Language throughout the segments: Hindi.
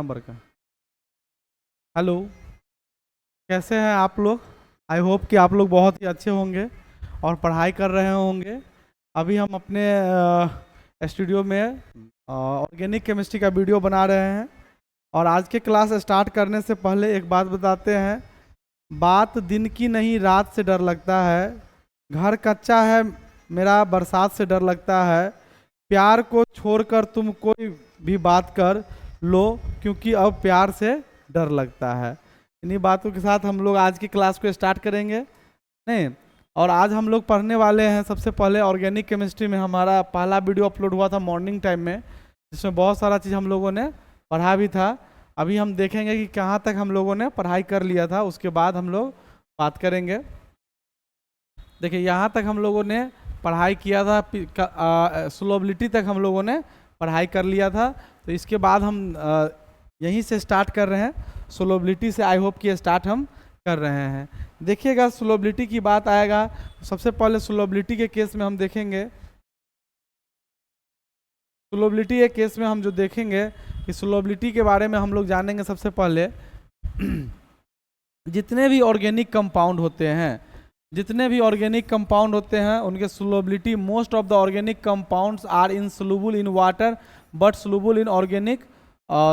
नंबर का। हेलो, कैसे हैं आप लोग? आई होप कि आप लोग बहुत ही अच्छे होंगे और पढ़ाई कर रहे होंगे। अभी हम अपने स्टूडियो में ऑर्गेनिक केमिस्ट्री का वीडियो बना रहे हैं और आज के क्लास स्टार्ट करने से पहले एक बात बताते हैं। बात दिन की नहीं, रात से डर लगता है। घर कच्चा है मेरा, बरसात से डर लगता है। प्यार को छोड़कर तुम कोई भी बात कर लो, क्योंकि अब प्यार से डर लगता है। इन्हीं बातों के साथ हम लोग आज की क्लास को स्टार्ट करेंगे। नहीं, और आज हम लोग पढ़ने वाले हैं। सबसे पहले ऑर्गेनिक केमिस्ट्री में हमारा पहला वीडियो अपलोड हुआ था मॉर्निंग टाइम में, जिसमें बहुत सारा चीज़ हम लोगों ने पढ़ा भी था। अभी हम देखेंगे कि कहाँ तक हम लोगों ने पढ़ाई कर लिया था, उसके बाद हम लोग बात करेंगे। देखिए, यहाँ तक हम लोगों ने पढ़ाई किया था, सोलबिलिटी तक हम लोगों ने पढ़ाई कर लिया था। तो इसके बाद हम यहीं से स्टार्ट कर रहे हैं। सोलबिलिटी से आई होप कि स्टार्ट हम कर रहे हैं। देखिएगा, सोलबिलिटी की बात आएगा। सबसे पहले सोलबिलिटी के केस में हम देखेंगे, सोलबिलिटी के केस में हम जो देखेंगे कि सोलबिलिटी के बारे में हम लोग जानेंगे। सबसे पहले जितने भी ऑर्गेनिक कंपाउंड होते हैं, जितने भी ऑर्गेनिक कंपाउंड होते हैं उनके solubility, most of the organic compounds are insoluble in water but soluble in organic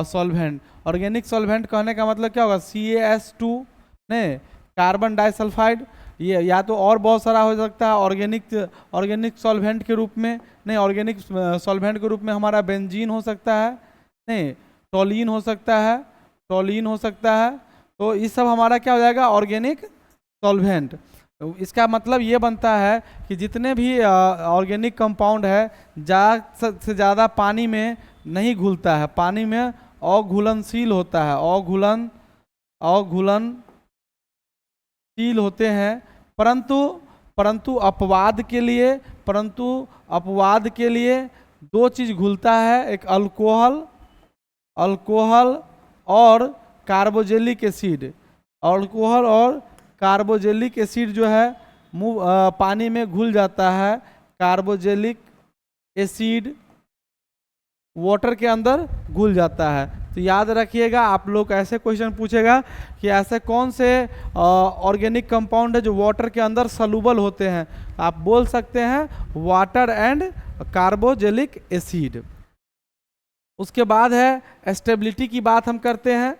solvent. Organic solvent कहने का मतलब क्या होगा? CaS2 नहीं, कार्बन डाइसल्फाइड। ये या तो और बहुत सारा हो सकता है ऑर्गेनिक सॉल्वेंट के रूप में। नहीं, ऑर्गेनिक सॉल्वेंट के रूप में हमारा बेंजीन हो सकता है, नहीं टोलीन हो सकता है, टोलीन हो सकता है। तो ये सब हमारा क्या हो जाएगा? Organic solvent. इसका मतलब ये बनता है कि जितने भी ऑर्गेनिक कंपाउंड है ज़्यादा से ज़्यादा पानी में नहीं घुलता है, पानी में अघुलनशील होता है, अघुलनशील होते हैं। परंतु अपवाद के लिए दो चीज़ घुलता है, एक अल्कोहल और कार्बोजेलिक एसिड। अल्कोहल और कार्बोजेलिक एसिड जो है पानी में घुल जाता है। कार्बोजेलिक एसिड वाटर के अंदर घुल जाता है। तो याद रखिएगा, आप लोग ऐसे क्वेश्चन पूछेगा कि ऐसे कौन से ऑर्गेनिक कंपाउंड है जो वाटर के अंदर सलूबल होते हैं। आप बोल सकते हैं वाटर एंड कार्बोजेलिक एसिड। उसके बाद है स्टेबिलिटी की बात हम करते हैं।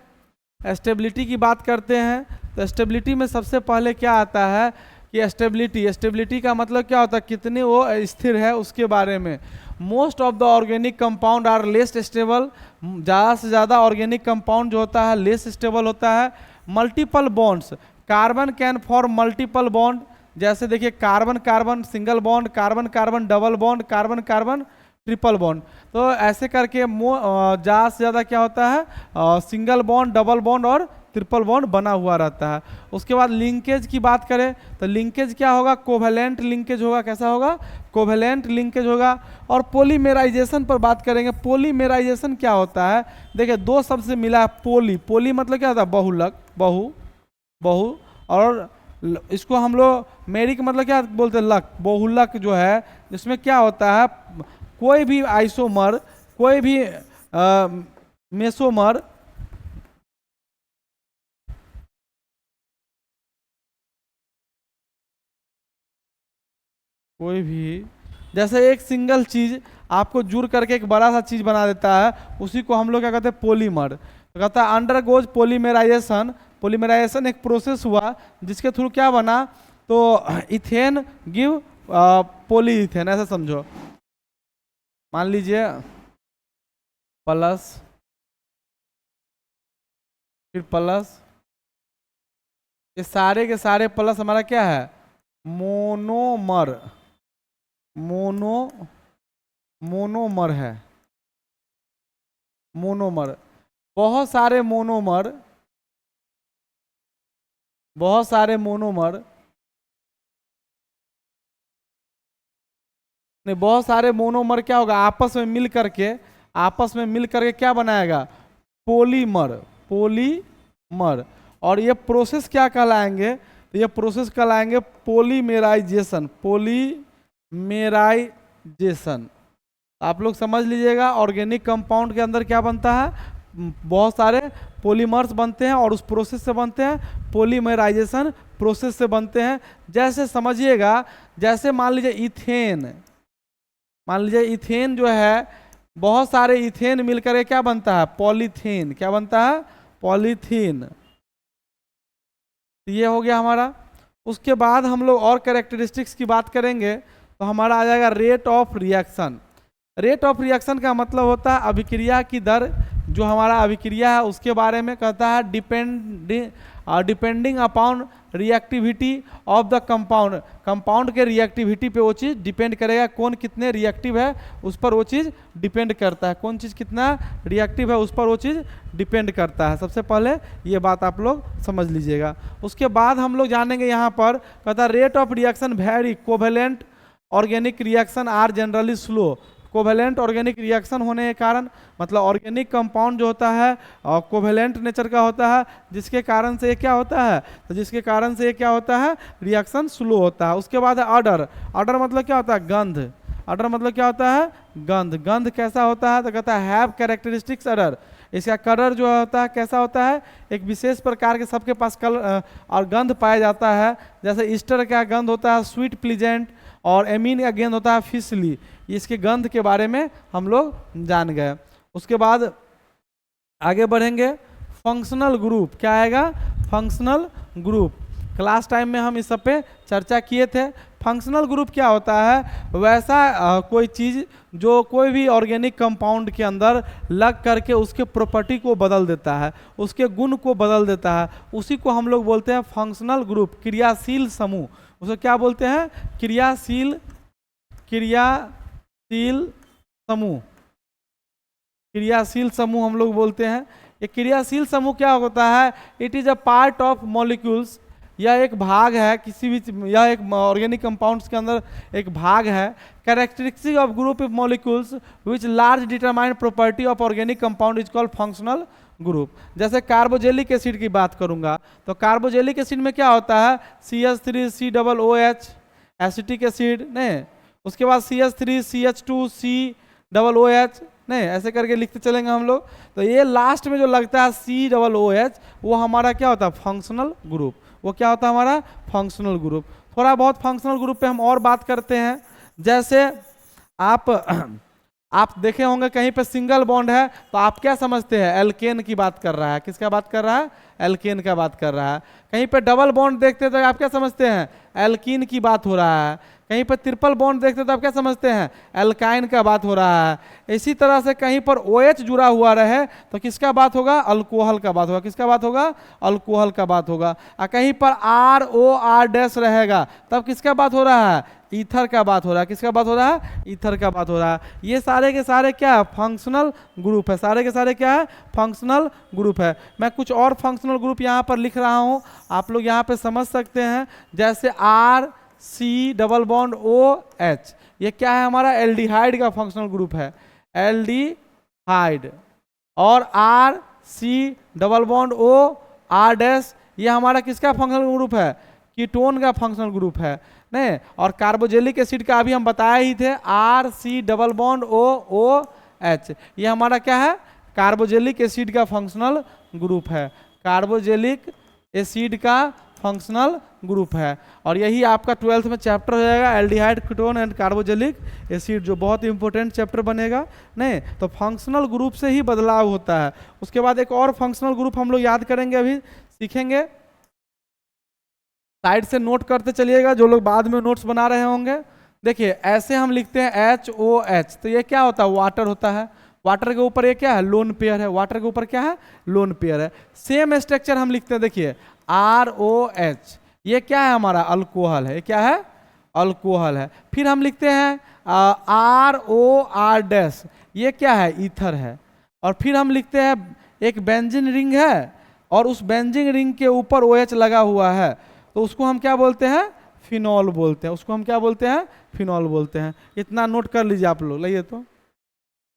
स्टेबिलिटी की बात करते हैं तो स्टेबिलिटी में सबसे पहले क्या आता है कि स्टेबिलिटी का मतलब क्या होता है? कितने वो स्थिर है उसके बारे में। Most of the organic compound are less stable. ज़्यादा से ज़्यादा ऑर्गेनिक कंपाउंड जो होता है लेस स्टेबल होता है। Multiple bonds, carbon can form multiple bond. जैसे देखिए, carbon carbon single bond, carbon carbon double bond, carbon carbon triple bond. तो ऐसे करके ज़्यादा से ज़्यादा क्या होता है? सिंगल बॉन्ड, डबल बॉन्ड और ट्रिपल बॉन्ड बना हुआ रहता है। उसके बाद लिंकेज की बात करें तो लिंकेज क्या होगा? कोवेलेंट लिंकेज होगा। कैसा होगा? कोवेलेंट लिंकेज होगा। और पॉलीमेराइजेशन पर बात करेंगे। पॉलीमेराइजेशन क्या होता है? देखिए, दो शब्द से मिला है पोली मतलब क्या होता है? बहुलक, बहु। और इसको हम लोग मेरिक मतलब क्या बोलते हैं? लक। बहुलक जो है जिसमें क्या होता है? कोई भी आइसोमर, कोई भी मेसोमर, कोई भी, जैसे एक सिंगल चीज आपको जुड़ करके एक बड़ा सा चीज बना देता है, उसी को हम लोग क्या कहते हैं? पॉलीमर। तो कहता है अंडरगोज पॉलीमराइजेशन। पॉलीमराइजेशन एक प्रोसेस हुआ जिसके थ्रू क्या बना? तो इथेन गिव पॉलीइथेन, ऐसा समझो। मान लीजिए प्लस, फिर प्लस, ये सारे के सारे प्लस हमारा क्या है? मोनोमर। मोनोमर है, मोनोमर। बहुत सारे मोनोमर नहीं, बहुत सारे मोनोमर क्या होगा? आपस में मिल करके क्या बनाएगा? पॉलीमर। और ये प्रोसेस क्या कहलाएंगे? तो ये प्रोसेस कहलाएंगे पॉलीमेराइजेशन। आप लोग समझ लीजिएगा, ऑर्गेनिक कंपाउंड के अंदर क्या बनता है? बहुत सारे पॉलीमर्स बनते हैं और उस प्रोसेस से बनते हैं, पॉलीमराइजेशन प्रोसेस से बनते हैं। जैसे समझिएगा, जैसे मान लीजिए इथेन, मान लीजिए इथेन जो है, बहुत सारे इथेन मिलकर के क्या बनता है, पॉलीथीन। क्या बनता है, पॉलीथीन। ये हो गया हमारा। उसके बाद हम लोग और कैरेक्टरिस्टिक्स की बात करेंगे तो हमारा आ जाएगा rate of reaction. Rate of reaction का मतलब होता है अभिक्रिया की दर, जो हमारा अभिक्रिया है उसके बारे में कहता है। Depending upon reactivity of the compound, compound के रिएक्टिविटी पे वो चीज़ डिपेंड करेगा, कौन कितने रिएक्टिव है उस पर वो चीज़ डिपेंड करता है, कौन चीज़ कितना रिएक्टिव है उस पर वो चीज़ डिपेंड करता है। सबसे पहले ये बात आप लोग समझ लीजिएगा। उसके बाद हम लोग जानेंगे यहाँ पर, कहता है rate of reaction vary, covalent organic reaction are generally slow. Covalent organic reaction होने के कारण, मतलब ऑर्गेनिक कंपाउंड जो होता है कोवेलेंट नेचर का होता है, जिसके कारण से ये क्या होता है, तो जिसके कारण से ये क्या होता है, रिएक्शन स्लो होता है। उसके बाद है ऑर्डर। ऑर्डर मतलब क्या होता है, गंध। ऑर्डर मतलब क्या होता है, गंध। गंध कैसा होता है, तो कहता है हैव कैरेक्टरिस्टिक्स ऑर्डर। इसका कलर जो होता है कैसा होता है, एक विशेष प्रकार के सबके पास कलर और गंध पाया जाता है। जैसे ईस्टर का गंध होता है स्वीट प्लीजेंट, और एमीन का गंध होता है फिसली। इसके गंध के बारे में हम लोग जान गए। उसके बाद आगे बढ़ेंगे, फंक्शनल ग्रुप। क्या आएगा, फंक्शनल ग्रुप। क्लास टाइम में हम इस सब पे चर्चा किए थे। फंक्शनल ग्रुप क्या होता है, वैसा कोई चीज़ जो कोई भी ऑर्गेनिक कंपाउंड के अंदर लग करके उसके प्रॉपर्टी को बदल देता है, उसके गुण को बदल देता है, उसी को हम लोग बोलते हैं फंक्शनल ग्रुप, क्रियाशील समूह। उसे क्या बोलते हैं, क्रियाशील समूह। क्रियाशील समूह हम लोग बोलते हैं। ये क्रियाशील समूह क्या होता है, it is a part of molecules. यह एक भाग है किसी भी, यह एक ऑर्गेनिक कंपाउंड्स के अंदर एक भाग है। Characteristic of group of molecules which large determine property of organic compound is called functional group. जैसे कार्बोजेलिक एसिड की बात करूंगा तो कार्बोजेलिक एसिड में क्या होता है, CH3COOH एसिटिक एसिड, नहीं, उसके बाद CH3CH2COOH, नहीं, ऐसे करके लिखते चलेंगे हम लोग। तो ये लास्ट में जो लगता है COOH, वो हमारा क्या होता है, फंक्शनल ग्रुप। वो क्या होता है, हमारा फंक्शनल ग्रुप। थोड़ा बहुत फंक्शनल ग्रुप पे हम और बात करते हैं। जैसे आप देखे होंगे कहीं पे सिंगल बॉन्ड है तो आप क्या समझते हैं, एल्केन की बात कर रहा है। किसका बात कर रहा है, एल्केन का बात कर रहा है। कहीं पे डबल बॉन्ड देखते हैं तो आप क्या समझते हैं, एल्कीन की बात हो रहा है। कहीं पर ट्रिपल बॉन्ड देखते तो आप क्या समझते हैं, एल्काइन का बात हो रहा है। इसी तरह से कहीं पर OH जुड़ा हुआ रहे तो किसका बात होगा, अल्कोहल का बात होगा। किसका बात होगा, अल्कोहल का बात होगा। और कहीं पर ROR- रहेगा तब किसका बात हो रहा है, ईथर का बात हो रहा है। किसका बात हो रहा है, ईथर का बात हो रहा है। ये सारे के सारे क्या है, फंक्शनल ग्रुप है। सारे के सारे क्या है, फंक्शनल ग्रुप है। मैं कुछ और फंक्शनल ग्रुप यहाँ पर लिख रहा हूँ, आप लोग यहाँ पे समझ सकते हैं। जैसे RC⋯OH, ये क्या है, हमारा एल्डिहाइड का फंक्शनल ग्रुप है, एल्डिहाइड। और RC⋯OR', ये हमारा किसका फंक्शनल ग्रुप है, कीटोन का फंक्शनल ग्रुप है, नहीं। और कार्बोजेलिक एसिड का अभी हम बताया ही थे, RC⋯OOH, ये हमारा क्या है, कार्बोजेलिक एसिड का फंक्शनल ग्रुप है। कार्बोजेलिक एसिड का फंक्शनल ग्रुप है। और यही आपका 12th में चैप्टर हो जाएगा, aldehyde, ketone and carboxylic acid, जो बहुत इंपॉर्टेंट चैप्टर बनेगा, नहीं। तो फंक्शनल ग्रुप से ही बदलाव होता है। उसके बाद एक और फंक्शनल ग्रुप हम लोग याद करेंगे, अभी सीखेंगे। साइड से नोट करते चलिएगा जो लोग बाद में नोट्स बना रहे होंगे। देखिए ऐसे हम लिखते हैं HOH, तो ये क्या होता है, वाटर होता है। वाटर के ऊपर ये क्या है, लोन पेयर है। वाटर के ऊपर क्या है, लोन पेयर है। सेम स्ट्रक्चर हम लिखते हैं, देखिए ROH, ये क्या है, हमारा अल्कोहल है। क्या है, अल्कोहल है। फिर हम लिखते हैं ROR', ये क्या है, ईथर है। और फिर हम लिखते हैं एक बेंजीन रिंग है और उस बेंजीन रिंग के ऊपर OH लगा हुआ है, तो उसको हम क्या बोलते हैं, फिनॉल बोलते हैं। उसको हम क्या बोलते हैं, फिनॉल बोलते हैं। इतना नोट कर लीजिए आप लोग। लाइए तो,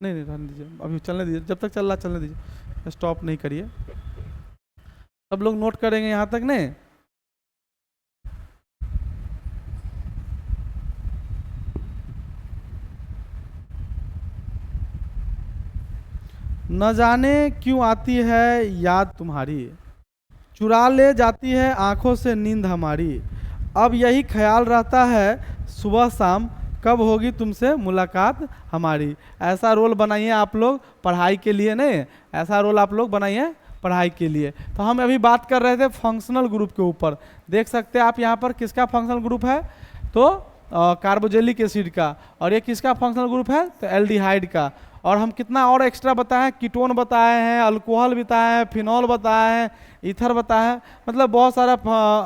नहीं रहने दीजिए, अभी चलने दीजिए, जब तक चल रहा चलने दीजिए, स्टॉप नहीं करिए। सब लोग नोट करेंगे यहाँ तक, नहीं। न जाने क्यों आती है याद तुम्हारी, चुरा ले जाती है आंखों से नींद हमारी, अब यही ख्याल रहता है सुबह शाम कब होगी तुमसे मुलाकात हमारी। ऐसा रोल बनाइए आप लोग पढ़ाई के लिए, नहीं ऐसा रोल आप लोग बनाइए पढ़ाई के लिए। तो हम अभी बात कर रहे थे फंक्शनल ग्रुप के ऊपर, देख सकते हैं आप यहाँ पर किसका फंक्शनल ग्रुप है, तो कार्बोजेलिक एसिड का। और ये किसका फंक्शनल ग्रुप है, तो एल्डिहाइड का। और हम कितना और एक्स्ट्रा बताए हैं, कीटोन बताए हैं, अल्कोहल बताए हैं, फिनॉल बताए हैं, ईथर बताया है, मतलब बहुत सारा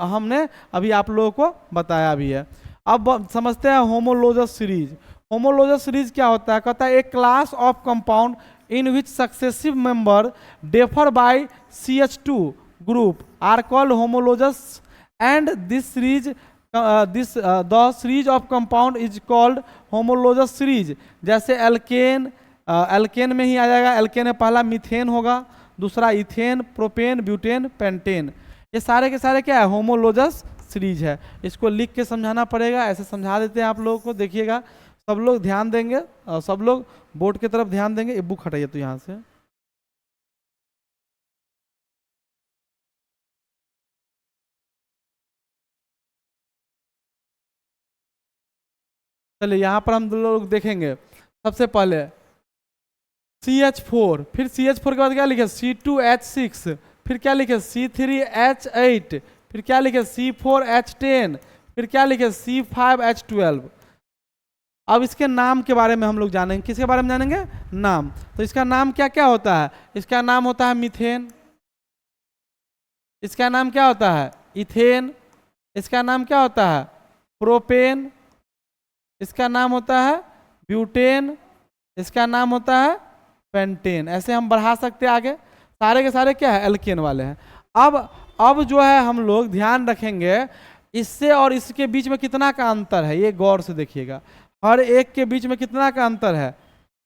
हमने अभी आप लोगों को बताया भी है। अब समझते हैं होमोलोजस सीरीज। होमोलोजस सीरीज क्या होता है, कहता है a class of compound in which successive member differ by CH2 group are called homologous, and this series the series of compound is called homologous series। जैसे एल्केन, एल्केन में ही आ जाएगा, एल्केन में पहला मीथेन होगा, दूसरा इथेन, प्रोपेन, ब्यूटेन, पेंटेन, ये सारे के सारे क्या है, होमोलोजस सीरीज है। इसको लिख के समझाना पड़ेगा, ऐसे समझा देते हैं आप लोगों को, देखिएगा सब लोग ध्यान देंगे और सब लोग बोर्ड की तरफ ध्यान देंगे। ये बुक हटाइए तो यहाँ से, चलिए यहाँ पर हम लोग देखेंगे सबसे पहले CH4, फिर CH4 के बाद क्या लिखे C2H6, फिर क्या लिखे C3H8, फिर क्या लिखे C4H10, फिर क्या लिखे C5H12। अब इसके नाम के बारे में हम लोग जानेंगे, किसके बारे में जानेंगे, नाम। तो इसका नाम क्या क्या होता है, इसका नाम होता है मीथेन, इसका नाम क्या होता है इथेन, इसका नाम क्या होता है प्रोपेन, इसका नाम होता है ब्यूटेन, इसका नाम होता है पेंटेन। ऐसे हम बढ़ा सकते हैं आगे, सारे के सारे क्या है एल्केन वाले हैं। अब जो है हम लोग ध्यान रखेंगे इससे और इसके बीच में कितना का अंतर है, ये गौर से देखिएगा। हर एक के बीच में कितना का अंतर है,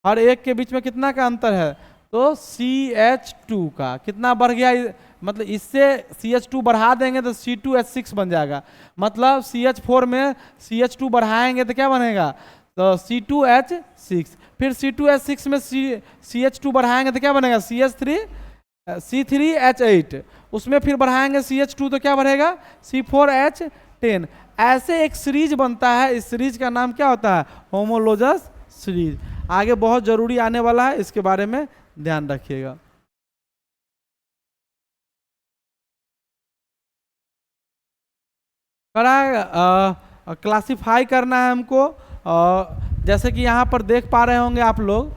हर एक के बीच में कितना का अंतर है, तो CH2 का कितना बढ़ गया, मतलब इससे CH2 बढ़ा देंगे तो C2H6 बन जाएगा, मतलब CH4 में CH2 बढ़ाएंगे तो क्या बनेगा, तो C2H6, फिर C2H6 में CH2 बढ़ाएंगे तो क्या बनेगा C3H8, उसमें फिर बढ़ाएंगे CH2 तो क्या बढ़ेगा C4H10। ऐसे एक सीरीज बनता है, इस सीरीज का नाम क्या होता है होमोलोजस सीरीज। आगे बहुत जरूरी आने वाला है, इसके बारे में ध्यान रखिएगा। क्लासिफाई करना है हमको, जैसे कि यहाँ पर देख पा रहे होंगे आप लोग,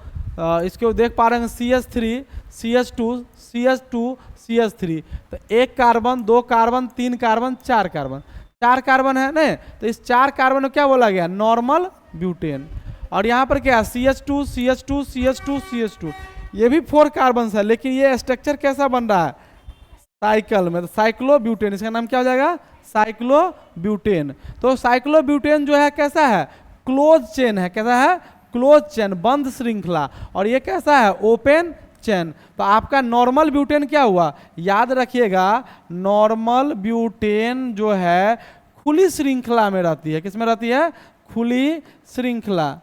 इसको देख पा रहे हैं CH3, CH2, CH2, CH3, तो एक कार्बन, दो कार्बन, तीन कार्बन, चार कार्बन, चार कार्बन है ना, तो इस चार कार्बन को क्या बोला गया नॉर्मल ब्यूटेन। और यहाँ पर क्या CH2, CH2, CH2, CH2, ये भी 4 कार्बन है, लेकिन ये स्ट्रक्चर कैसा बन रहा है साइकिल में, तो साइक्लोब्यूटेन, इसका नाम क्या हो जाएगा साइक्लोब्यूटेन। तो साइक्लोब्यूटेन जो है कैसा है क्लोज चेन है, कैसा है क्लोज चेन, बंद श्रृंखला, और ये कैसा है ओपन चेन। तो आपका नॉर्मल ब्यूटेन क्या हुआ, याद रखिएगा नॉर्मल ब्यूटेन जो है खुली श्रृंखला में रहती है, किसमें रहती है खुली श्रृंखला,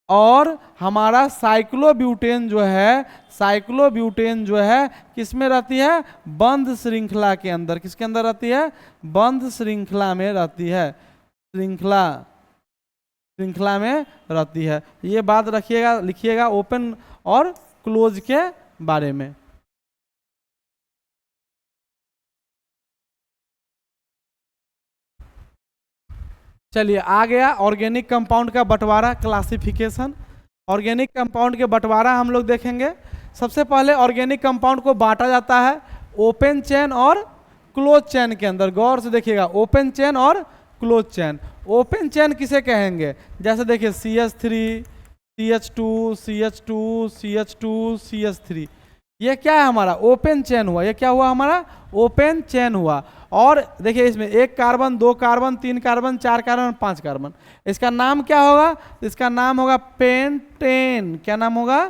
और हमारा साइक्लोब्यूटेन जो है, साइक्लोब्यूटेन जो है किसमें रहती है बंद श्रृंखला के अंदर, किसके अंदर रहती है बंद श्रृंखला में रहती है, श्रृंखला में रहती है। ये बात रखिएगा, लिखिएगा ओपन और क्लोज के बारे में। चलिए आ गया ऑर्गेनिक कंपाउंड का बंटवारा, क्लासिफिकेशन। ऑर्गेनिक कंपाउंड के बंटवारा हम लोग देखेंगे। सबसे पहले ऑर्गेनिक कंपाउंड को बांटा जाता है ओपन चेन और क्लोज चेन के अंदर। गौर से देखिएगा ओपन चेन और क्लोज चेन। ओपन चेन किसे कहेंगे, जैसे देखिए CH3, CH2, CH2, CH2, CH3, ये क्या है हमारा ओपन चेन हुआ, ये क्या हुआ हमारा ओपन चेन हुआ। और देखिए इसमें एक कार्बन, दो कार्बन, तीन कार्बन, चार कार्बन, पांच कार्बन, इसका नाम क्या होगा, इसका नाम होगा पेंटेन। क्या नाम होगा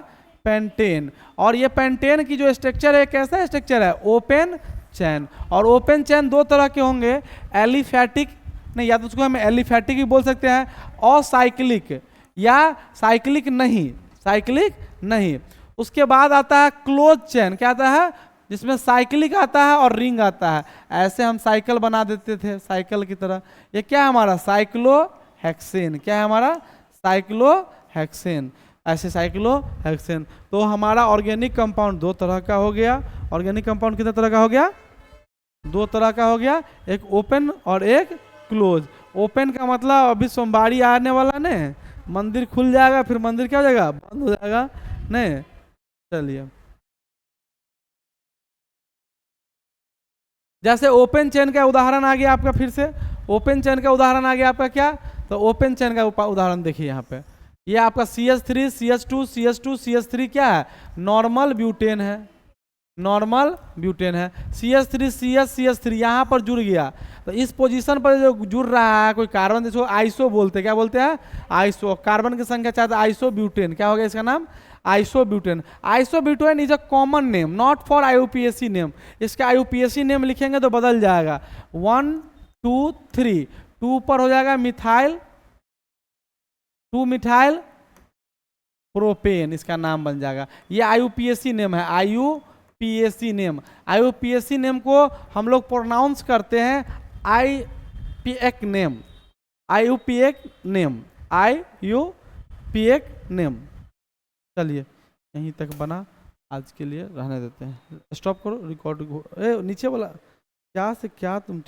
पेंटेन। और ये पेंटेन की जो स्ट्रक्चर है कैसा स्ट्रक्चर है ओपन चेन। और ओपन चेन दो तरह के होंगे, एलिफैटिक नहीं, या तो उसको हम एलिफैटिक भी बोल सकते हैं, और साइक्लिक या साइक्लिक नहीं, साइक्लिक नहीं। उसके बाद आता है क्लोज चेन, क्या आता है, जिसमें साइक्लिक आता है और रिंग आता है। ऐसे हम साइकिल बना देते थे साइकिल की तरह। ये क्या है हमारा, साइक्लोहेक्सेन। क्या है हमारा, साइक्लोहेक्सेन। ऐसे साइक्लोहेक्सेन। तो हमारा ऑर्गेनिक कंपाउंड दो तरह का हो गया। ऑर्गेनिक कंपाउंड कितने तरह का हो गया, दो तरह का हो गया, एक ओपन और एक क्लोज। ओपन का मतलब अभी सोमवारी आने वाला नहीं, मंदिर खुल जाएगा फिर मंदिर क्या हो जाएगा, बंद हो जाएगा नहीं। चलिए, जैसे ओपन चेन का उदाहरण आ गया आपका, फिर से ओपन चेन का उदाहरण आ गया आपका क्या, तो ओपन चेन का उदाहरण देखिए यहाँ पे, ये आपका CH3 CH2 CH2 CH3 क्या है, नॉर्मल ब्यूटेन है, नॉर्मल ब्यूटेन है। CH3 CH3 यहाँ पर जुड़ गया, तो इस पोजीशन पर जो जुड़ रहा है कोई कार्बन, जिसको आइसो बोलते हैं, क्या बोलते हैं, आइसो। कार्बन की संख्या चाहते आइसो ब्यूटेन, क्या हो गया इसका नाम, isobutane. Isobutane is a common name, not for IUPAC name. इसका IUPAC नेम लिखेंगे तो बदल जाएगा, 1 2 3, 2 पर हो जाएगा मिथाइल, 2 मिथाइल प्रोपेन, इसका नाम बन जाएगा। ये IUPAC नेम है, IUPAC नेम। IUPAC नेम को हम लोग प्रोनाउंस करते हैं IUPAC name, IUPAC name, IUPAC name. चलिए, यहीं तक बना, आज के लिए रहने देते हैं, स्टॉप करो रिकॉर्ड। नीचे वाला क्या से क्या तुम